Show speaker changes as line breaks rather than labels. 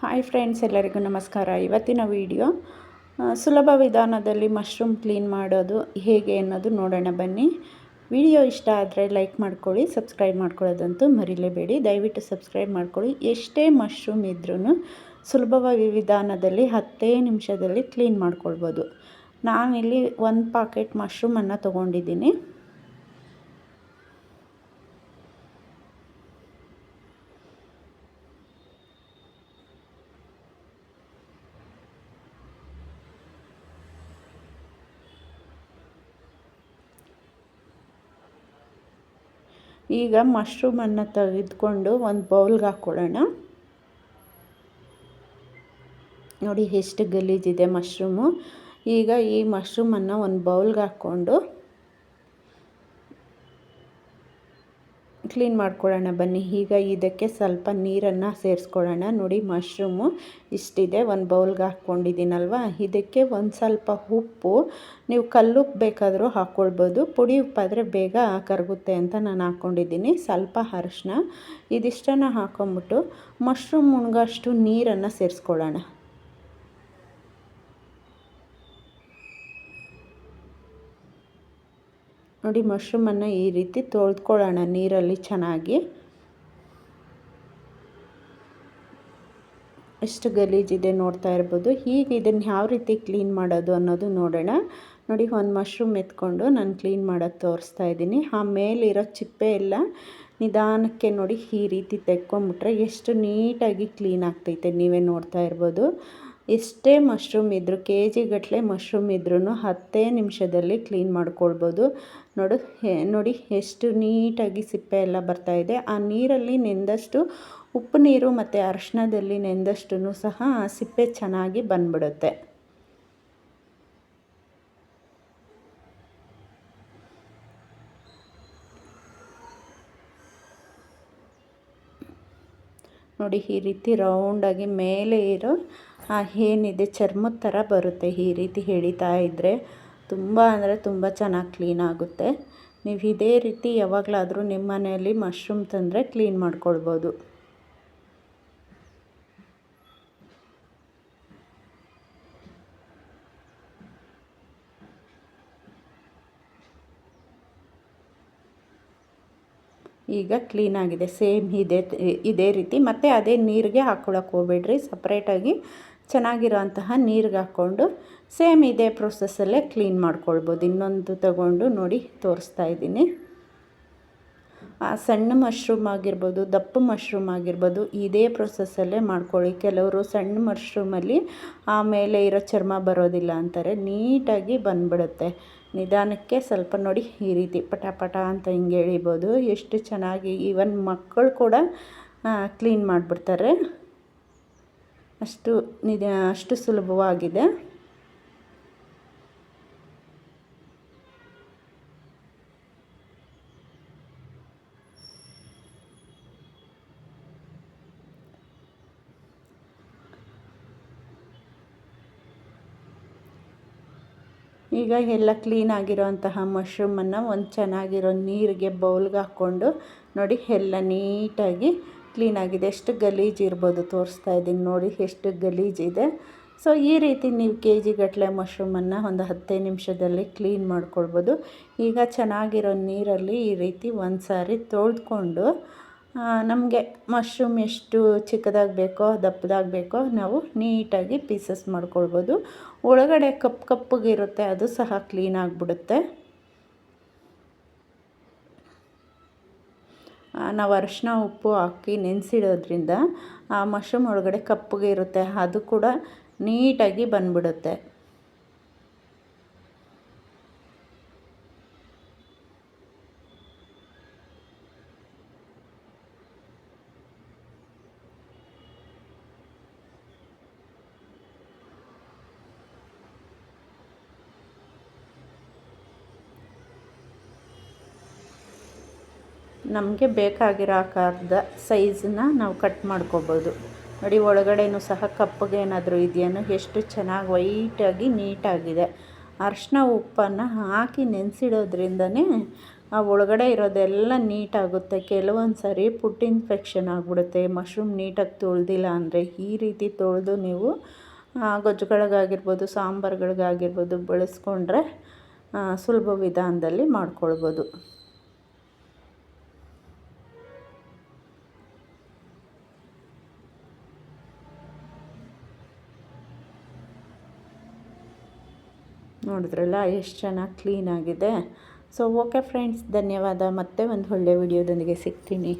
Hi friends, ಎಲ್ಲರಿಗೂ ನಮಸ್ಕಾರ. ಇವತ್ತಿನ ವಿಡಿಯೋ ಸುಲಭ ವಿಧಾನದಲ್ಲಿ ಮಶ್ರೂಮ್ ಕ್ಲೀನ್ ಮಾಡೋದು ಹೇಗೆ ಅನ್ನೋದು ನೋಡೋಣ ಬನ್ನಿ. ವಿಡಿಯೋ ಇಷ್ಟ ಆದರೆ ಲೈಕ್ ಮಾಡ್ಕೊಳ್ಳಿ, ಸಬ್ಸ್ಕ್ರೈಬ್ ಮಾಡ್ಕೊಳ್ಳೋದಂತೂ ಮರಿಲೇಬೇಡಿ. ದಯವಿಟ್ಟು ಸಬ್ಸ್ಕ್ರೈಬ್ ಮಾಡ್ಕೊಳ್ಳಿ. ಎಷ್ಟೇ ಮಶ್ರೂಮ್ ಇದ್ರೂ ಸುಲಭ ವಿಧಾನದಲ್ಲಿ 10 ನಿಮಿಷದಲ್ಲಿ ಕ್ಲೀನ್ ಮಾಡ್ಕೊಳ್ಬೋದು. ನಾನಿಲ್ಲಿ 1 ಪಾಕೆಟ್ ಮಶ್ರೂಮನ್ನು ತೊಗೊಂಡಿದ್ದೀನಿ. ಈಗ ಮಶ್ರೂಮನ್ನು ತೆಗೆದುಕೊಂಡು ಒಂದು ಬೌಲ್ಗೆ ಹಾಕ್ಕೊಳ್ಳೋಣ. ನೋಡಿ ಎಷ್ಟು ಗಲೀಜಿದೆ ಮಶ್ರೂಮು. ಈಗ ಈ ಮಶ್ರೂಮನ್ನು ಒಂದು ಬೌಲ್ಗೆ ಹಾಕ್ಕೊಂಡು ಕ್ಲೀನ್ ಮಾಡ್ಕೊಳ್ಳೋಣ ಬನ್ನಿ. ಈಗ ಇದಕ್ಕೆ ಸ್ವಲ್ಪ ನೀರನ್ನು ಸೇರಿಸ್ಕೊಳ್ಳೋಣ. ನೋಡಿ ಮಶ್ರೂಮು ಇಷ್ಟಿದೆ, ಒಂದು ಬೌಲ್ಗೆ ಹಾಕ್ಕೊಂಡಿದ್ದೀನಲ್ವ. ಇದಕ್ಕೆ ಒಂದು ಸ್ವಲ್ಪ ಉಪ್ಪು, ನೀವು ಕಲ್ಲುಪ್ಪು ಬೇಕಾದರೂ ಹಾಕ್ಕೊಳ್ಬೋದು, ಪುಡಿ ಉಪ್ಪಾದರೆ ಬೇಗ ಕರಗುತ್ತೆ ಅಂತ ನಾನು ಹಾಕ್ಕೊಂಡಿದ್ದೀನಿ. ಸ್ವಲ್ಪ ಅರಿಶಿನ, ಇದಿಷ್ಟನ್ನು ಹಾಕ್ಕೊಂಬಿಟ್ಟು ಮಶ್ರೂಮ್ ಮುಳುಗೋಷ್ಟು ನೀರನ್ನು ಸೇರಿಸ್ಕೊಳ್ಳೋಣ. ನೋಡಿ ಮಶ್ರೂಮನ್ನು ಈ ರೀತಿ ತೊಳೆದ್ಕೊಳ್ಳೋಣ ನೀರಲ್ಲಿ ಚೆನ್ನಾಗಿ. ಎಷ್ಟು ಗಲೀಜಿದೆ ನೋಡ್ತಾ ಇರ್ಬೋದು. ಹೀಗೆ ಇದನ್ನು ಯಾವ ರೀತಿ ಕ್ಲೀನ್ ಮಾಡೋದು ಅನ್ನೋದು ನೋಡೋಣ. ನೋಡಿ ಒಂದು ಮಶ್ರೂಮ್ ಎತ್ಕೊಂಡು ನಾನು ಕ್ಲೀನ್ ಮಾಡೋದು ತೋರಿಸ್ತಾ ಇದ್ದೀನಿ. ಆ ಮೇಲಿರೋ ಚಿಪ್ಪೆ ಎಲ್ಲ ನಿಧಾನಕ್ಕೆ ನೋಡಿ ಈ ರೀತಿ ತೆಕ್ಕೊಂಬಿಟ್ರೆ ಎಷ್ಟು ನೀಟಾಗಿ ಕ್ಲೀನ್ ಆಗ್ತೈತೆ, ನೀವೇ ನೋಡ್ತಾ ಇರ್ಬೋದು. ಎಷ್ಟೇ ಮಶ್ರೂಮ್ ಇದ್ದರೂ, KG ಗಟ್ಟಲೆ ಮಶ್ರೂಮ್ ಇದ್ರೂ 10 ನಿಮಿಷದಲ್ಲಿ ಕ್ಲೀನ್ ಮಾಡ್ಕೊಳ್ಬೋದು. ನೋಡಿ ಎಷ್ಟು ನೀಟಾಗಿ ಸಿಪ್ಪೆ ಎಲ್ಲ ಬರ್ತಾಯಿದೆ. ಆ ನೀರಲ್ಲಿ ನೆಂದಷ್ಟು, ಉಪ್ಪು ನೀರು ಮತ್ತು ಅರಿಶಿನದಲ್ಲಿ ನೆಂದಷ್ಟು ಸಹ ಸಿಪ್ಪೆ ಚೆನ್ನಾಗಿ ಬಂದ್ಬಿಡುತ್ತೆ. ನೋಡಿ ಈ ರೀತಿ ರೌಂಡಾಗಿ ಮೇಲೆ ಇರೋ ಏನಿದೆ ಚರ್ಮದ ಥರ ಬರುತ್ತೆ. ಈ ರೀತಿ ಎಳಿತಾ ಇದ್ದರೆ ತುಂಬ ಅಂದರೆ ತುಂಬ ಚೆನ್ನಾಗಿ ಕ್ಲೀನ್ ಆಗುತ್ತೆ. ನೀವು ಇದೇ ರೀತಿ ಯಾವಾಗಲಾದರೂ ನಿಮ್ಮ ಮನೆಯಲ್ಲಿ ಮಶ್ರೂಮ್ ತಂದರೆ ಕ್ಲೀನ್ ಮಾಡ್ಕೊಳ್ಬೋದು. ಈಗ ಕ್ಲೀನಾಗಿದೆ. ಸೇಮ್ ಇದೇ ರೀತಿ ಮತ್ತು ಅದೇ ನೀರಿಗೆ ಹಾಕ್ಕೊಳಕ್ಕೆ ಹೋಗ್ಬೇಡ್ರಿ. ಸಪ್ರೇಟಾಗಿ ಚೆನ್ನಾಗಿರೋ ಅಂತಹ ನೀರಿಗೆ ಹಾಕ್ಕೊಂಡು ಸೇಮ್ ಇದೇ ಪ್ರೊಸೆಸ್ಸಲ್ಲೇ ಕ್ಲೀನ್ ಮಾಡ್ಕೊಳ್ಬೋದು. ಇನ್ನೊಂದು ತಗೊಂಡು ನೋಡಿ ತೋರಿಸ್ತಾ ಇದ್ದೀನಿ. ಸಣ್ಣ ಮಶ್ರೂಮ್ ಆಗಿರ್ಬೋದು, ದಪ್ಪ ಮಶ್ರೂಮ್ ಆಗಿರ್ಬೋದು, ಇದೇ ಪ್ರೊಸೆಸ್ಸಲ್ಲೇ ಮಾಡ್ಕೊಳ್ಳಿ. ಕೆಲವರು ಸಣ್ಣ ಮಶ್ರೂಮಲ್ಲಿ ಆಮೇಲೆ ಇರೋ ಚರ್ಮ ಬರೋದಿಲ್ಲ ಅಂತಾರೆ. ನೀಟಾಗಿ ಬಂದ್ಬಿಡುತ್ತೆ. ನಿಧಾನಕ್ಕೆ ಸ್ವಲ್ಪ ನೋಡಿ ಈ ರೀತಿ ಪಟ ಪಟ ಅಂತ ಹಿಂಗೆ ಎಳಿಬೋದು. ಎಷ್ಟು ಚೆನ್ನಾಗಿ ಈವನ್ ಮಕ್ಕಳು ಕೂಡ ಕ್ಲೀನ್ ಮಾಡಿಬಿಡ್ತಾರೆ. ಅಷ್ಟು ಸುಲಭವಾಗಿದೆ. ಈಗ ಎಲ್ಲ ಕ್ಲೀನಾಗಿರೋಂತಹ ಮಶ್ರೂಮನ್ನು ಒಂದು ಚೆನ್ನಾಗಿರೋ ನೀರಿಗೆ ಬೌಲ್ಗೆ ಹಾಕ್ಕೊಂಡು ನೋಡಿ ಎಲ್ಲ ನೀಟಾಗಿ ಕ್ಲೀನಾಗಿದೆ. ಎಷ್ಟು ಗಲೀಜು ಇರ್ಬೋದು ತೋರಿಸ್ತಾ ಇದ್ದೀನಿ ನೋಡಿ ಎಷ್ಟು ಗಲೀಜಿದೆ. ಸೊ ಈ ರೀತಿ ನೀವು KG ಗಟ್ಟಲೆ ಮಶ್ರೂಮನ್ನು ಒಂದು 10 ನಿಮಿಷದಲ್ಲಿ ಕ್ಲೀನ್ ಮಾಡ್ಕೊಳ್ಬೋದು. ಈಗ ಚೆನ್ನಾಗಿರೋ ನೀರಲ್ಲಿ ಈ ರೀತಿ ಒಂದು ಸಾರಿ ತೊಳೆದ್ಕೊಂಡು ನಮಗೆ ಮಶ್ರೂಮ್ ಎಷ್ಟು ಚಿಕ್ಕದಾಗಿ ಬೇಕೋ ದಪ್ಪದಾಗಿ ಬೇಕೋ ನಾವು ನೀಟಾಗಿ ಪೀಸಸ್ ಮಾಡ್ಕೊಳ್ಬೋದು. ಒಳಗಡೆ ಕಪ್ಪಗಿರುತ್ತೆ, ಅದು ಸಹ ಕ್ಲೀನ್ ಆಗಿಬಿಡುತ್ತೆ. ನಾವು ಅರಿಶಿನ ಉಪ್ಪು ಹಾಕಿ ನೆನೆಸಿಡೋದ್ರಿಂದ ಆ ಮಶ್ರೂಮ್ ಒಳಗಡೆ ಕಪ್ಪಗೆ ಇರುತ್ತೆ, ಅದು ಕೂಡ ನೀಟಾಗಿ ಬಂದ್ಬಿಡುತ್ತೆ. ನಮಗೆ ಬೇಕಾಗಿರೋ ಆಕಾರದ ಸೈಜನ್ನ ನಾವು ಕಟ್ ಮಾಡ್ಕೊಬೋದು. ನೋಡಿ ಒಳಗಡೆನೂ ಸಹ ಕಪ್ಪಗೆ ಏನಾದರೂ ಇದೆಯೇನೋ, ಎಷ್ಟು ಚೆನ್ನಾಗಿ ವೈಟಾಗಿ ನೀಟಾಗಿದೆ. ಅರಿಶಿನ ಉಪ್ಪನ್ನು ಹಾಕಿ ನೆನೆಸಿಡೋದ್ರಿಂದನೇ ಆ ಒಳಗಡೆ ಇರೋದೆಲ್ಲ ನೀಟಾಗುತ್ತೆ. ಕೆಲವೊಂದು ಸಾರಿ ಫುಡ್ ಇನ್ಫೆಕ್ಷನ್ ಆಗಿಬಿಡುತ್ತೆ ಮಶ್ರೂಮ್ ನೀಟಾಗಿ ತೊಳೆದಿಲ್ಲ ಅಂದರೆ. ಈ ರೀತಿ ತೊಳೆದು ನೀವು ಗೊಜ್ಜುಗಳಿಗಾಗಿರ್ಬೋದು, ಸಾಂಬಾರುಗಳಿಗಾಗಿರ್ಬೋದು ಬಳಸ್ಕೊಂಡ್ರೆ ಸುಲಭ ವಿಧಾನದಲ್ಲಿ ಮಾಡ್ಕೊಳ್ಬೋದು. ನೋಡಿದ್ರಲ್ಲ ಎಷ್ಟು ಚೆನ್ನಾಗಿ ಕ್ಲೀನಾಗಿದೆ. ಸೊ ಓಕೆ ಫ್ರೆಂಡ್ಸ್, ಧನ್ಯವಾದ. ಮತ್ತೆ ಒಂದು ಒಳ್ಳೆಯ ವಿಡಿಯೋದೊಂದಿಗೆ ಸಿಗ್ತೀನಿ.